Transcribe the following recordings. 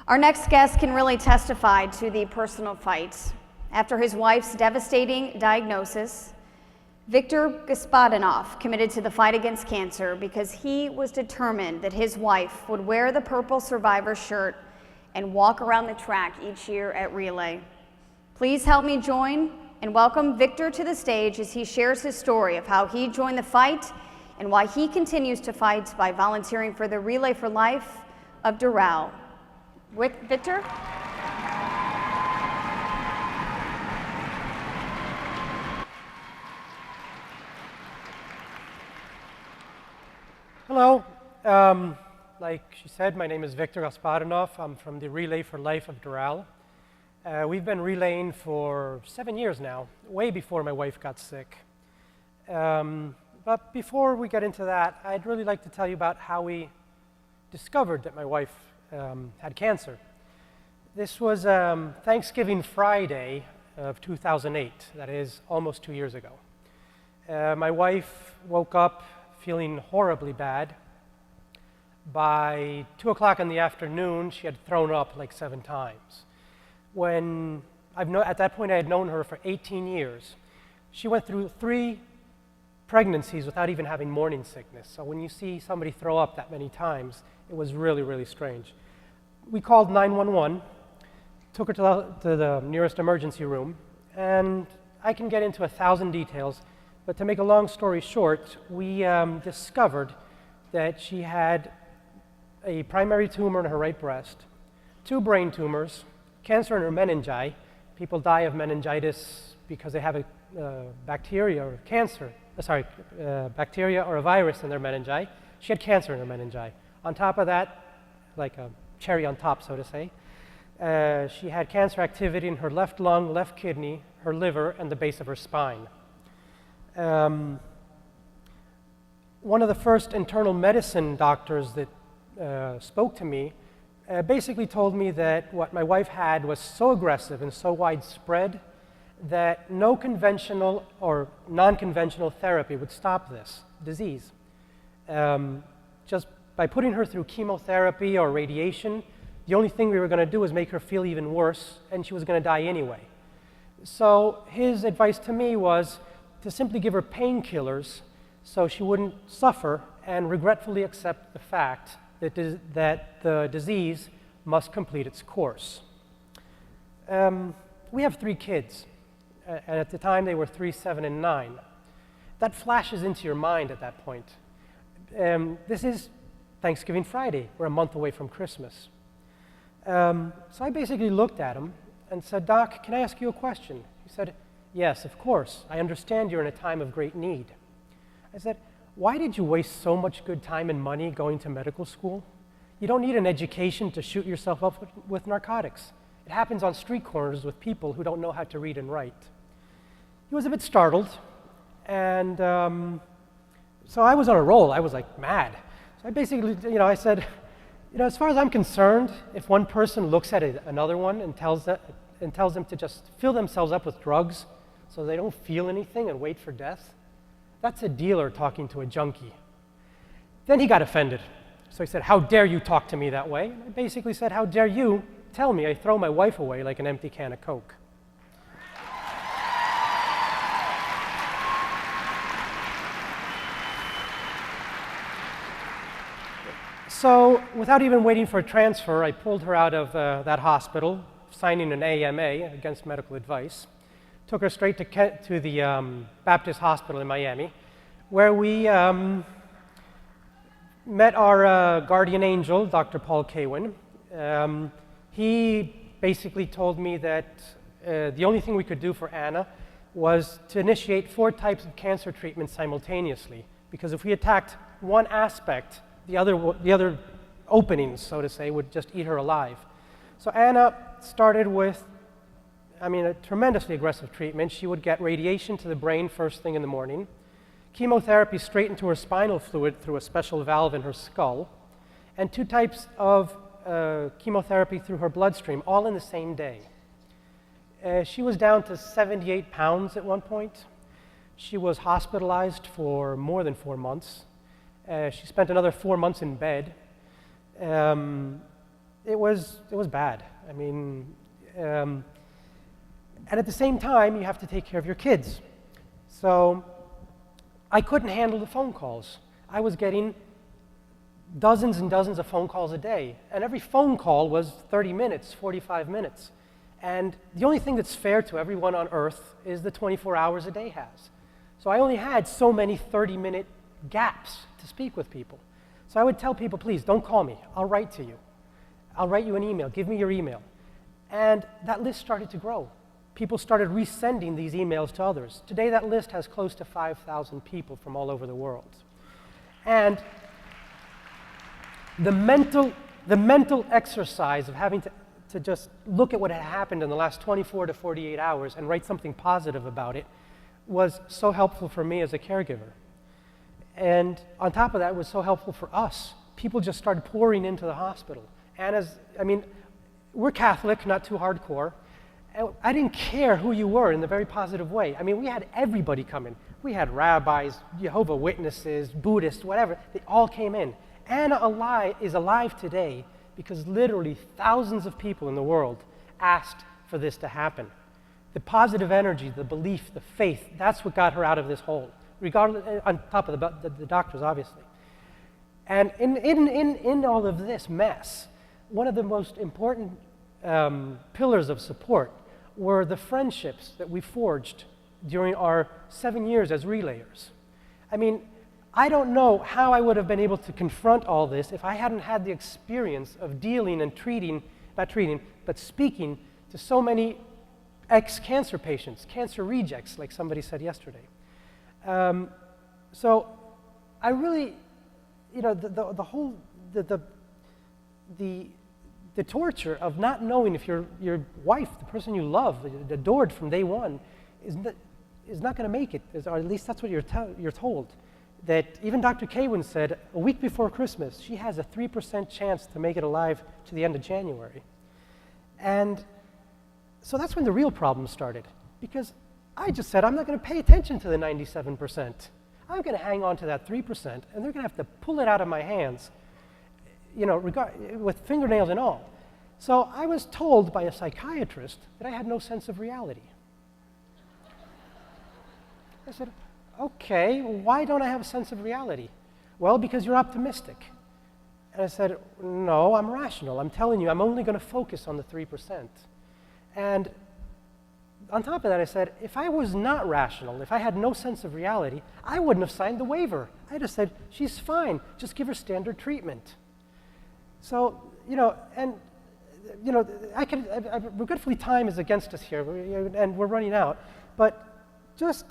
Our next guest can really testify to the personal fight. After his wife's devastating diagnosis, Victor Gospodinoff committed to the fight against cancer because he was determined that his wife would wear the purple survivor shirt and walk around the track each year at relay. Please help me join and welcome Victor to the stage as he shares his story of how he joined the fight and why he continues to fight by volunteering for the Relay for Life of Doral. Victor? Hello. Like she said, my name is Victor Gospodinoff. I'm from the Relay for Life of Doral. We've been relaying for 7 years now, way before my wife got sick. But before we get into that, I'd really like to tell you about how we discovered that my wife had cancer. This was Thanksgiving Friday of 2008, that is almost 2 years ago. My wife woke up feeling horribly bad. By 2 o'clock in the afternoon, she had thrown up like 7 times. At that point, I had known her for 18 years. She went through 3 pregnancies without even having morning sickness. So when you see somebody throw up that many times, it was really, really strange. We called 911, took her to the nearest emergency room, and I can get into 1,000 details, but to make a long story short, we discovered that she had a primary tumor in her right breast, 2 brain tumors, cancer in her meningi. People die of meningitis because they have a bacteria or a virus in their meningi. She had cancer in her meningi. On top of that, like a cherry on top, so to say, she had cancer activity in her left lung, left kidney, her liver, and the base of her spine. One of the first internal medicine doctors that spoke to me basically told me that what my wife had was so aggressive and so widespread that no conventional or non-conventional therapy would stop this disease. Just by putting her through chemotherapy or radiation, the only thing we were going to do was make her feel even worse, and she was going to die anyway. So his advice to me was to simply give her painkillers so she wouldn't suffer and regretfully accept the fact that the disease must complete its course. We have 3 kids, and at the time they were 3, 7, and 9. That flashes into your mind at that point. This is Thanksgiving Friday. We're a month away from Christmas. So I basically looked at him and said, "Doc, can I ask you a question?" He said, "Yes, of course. I understand you're in a time of great need." I said, "Why did you waste so much good time and money going to medical school? You don't need an education to shoot yourself up with narcotics. It happens on street corners with people who don't know how to read and write." He was a bit startled, and so I was on a roll. I was like mad. So I basically, I said, as far as I'm concerned, if one person looks at another one and tells them to just fill themselves up with drugs so they don't feel anything and wait for death, that's a dealer talking to a junkie. Then he got offended. So he said, "How dare you talk to me that way?" And I basically said, "How dare you tell me I throw my wife away like an empty can of Coke?" So without even waiting for a transfer, I pulled her out of that hospital, signing an AMA, against medical advice, took her straight to the Baptist Hospital in Miami, where we met our guardian angel, Dr. Paul Kawin. He basically told me that the only thing we could do for Anna was to initiate 4 types of cancer treatment simultaneously, because if we attacked one aspect, the other openings, so to say, would just eat her alive. So Anna started with, a tremendously aggressive treatment. She would get radiation to the brain first thing in the morning, chemotherapy straight into her spinal fluid through a special valve in her skull, and 2 types of chemotherapy through her bloodstream, all in the same day. She was down to 78 pounds at one point. She was hospitalized for more than 4 months. She spent another 4 months in bed. it was bad. I mean, and at the same time, you have to take care of your kids. So I couldn't handle the phone calls. I was getting dozens and dozens of phone calls a day, and every phone call was 30 minutes, 45 minutes. And the only thing that's fair to everyone on earth is the 24 hours a day has. So I only had so many 30-minute gaps to speak with people. So I would tell people, please, don't call me. I'll write to you. I'll write you an email. Give me your email. And that list started to grow. People started resending these emails to others. Today, that list has close to 5,000 people from all over the world. And the mental exercise of having to just look at what had happened in the last 24 to 48 hours and write something positive about it was so helpful for me as a caregiver. And on top of that, it was so helpful for us. People just started pouring into the hospital. And we're Catholic, not too hardcore. And I didn't care who you were in the very positive way. I mean, we had everybody come in. We had rabbis, Jehovah's Witnesses, Buddhists, whatever. They all came in. Anna is alive today because literally thousands of people in the world asked for this to happen. The positive energy, the belief, the faith, that's what got her out of this hole, regardless, on top of the doctors, obviously. And in all of this mess, one of the most important pillars of support were the friendships that we forged during our 7 years as relayers. I mean, I don't know how I would have been able to confront all this if I hadn't had the experience of dealing and speaking to so many ex-cancer patients, cancer rejects, like somebody said yesterday. So I really, the torture of not knowing if your wife, the person you love, adored from day one, is not going to make it, or at least that's what you're told. That even Dr. Kaywin said a week before Christmas, she has a 3% chance to make it alive to the end of January. And so that's when the real problem started, because I just said, I'm not going to pay attention to the 97%. I'm going to hang on to that 3%, and they're going to have to pull it out of my hands, with fingernails and all. So I was told by a psychiatrist that I had no sense of reality. I said, okay, why don't I have a sense of reality? Well, because you're optimistic. And I said, no, I'm rational. I'm telling you, I'm only going to focus on the 3%. And on top of that, I said, if I was not rational, if I had no sense of reality, I wouldn't have signed the waiver. I'd have said, she's fine, just give her standard treatment. So, regretfully time is against us here, and we're running out, but just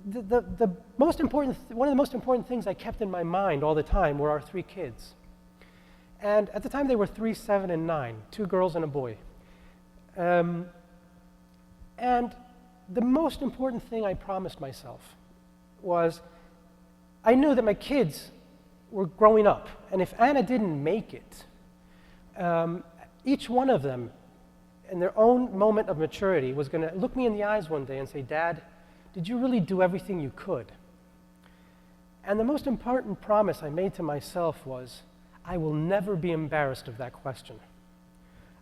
the most important, one of the most important things I kept in my mind all the time were our 3 kids. And at the time they were 3, 7, and 9, 2 girls and a boy. And the most important thing I promised myself was I knew that my kids were growing up, and if Anna didn't make it, each one of them, in their own moment of maturity, was going to look me in the eyes one day and say, Dad, did you really do everything you could? And the most important promise I made to myself was, I will never be embarrassed of that question.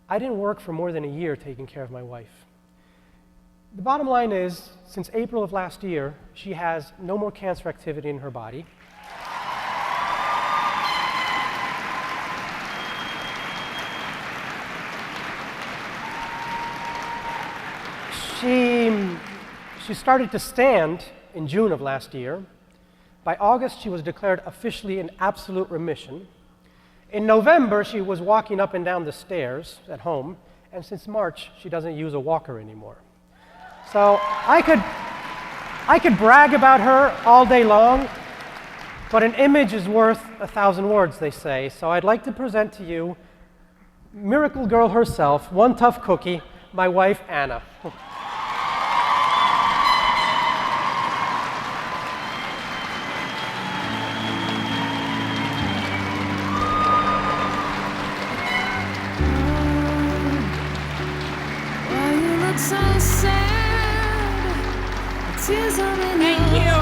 I didn't work for more than a year taking care of my wife. The bottom line is, since April of last year, she has no more cancer activity in her body. She started to stand in June of last year. By August, she was declared officially in absolute remission. In November, she was walking up and down the stairs at home, and since March, she doesn't use a walker anymore. So I could brag about her all day long, but an image is worth 1,000 words, they say. So I'd like to present to you miracle girl herself, one tough cookie, my wife, Anna. Thank you.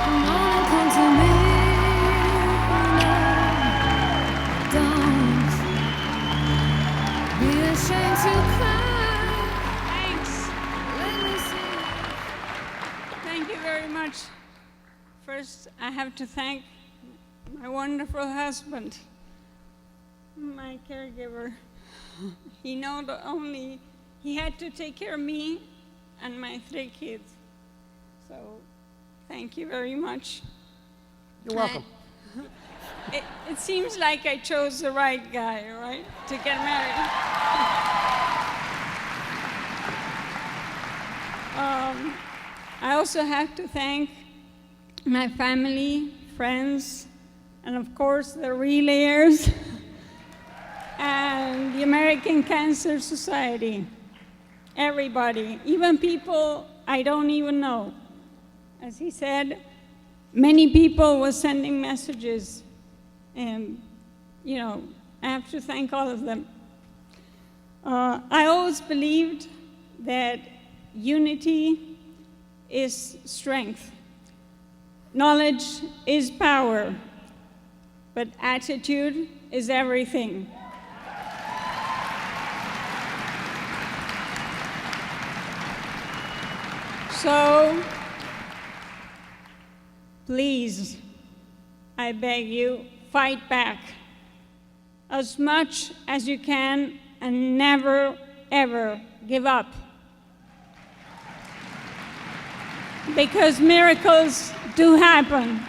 Come on, come to me. No, don't Thanks. Thank you very much. First, I have to thank my wonderful husband, my caregiver. He had to take care of me and my 3 kids. So, thank you very much. You're welcome. It seems like I chose the right guy, right, to get married. I also have to thank my family, friends, and of course the relayers, and the American Cancer Society. Everybody, even people I don't even know. As he said, many people were sending messages, and I have to thank all of them. I always believed that unity is strength. Knowledge is power, but attitude is everything. So, please, I beg you, fight back as much as you can and never, ever give up. Because miracles do happen.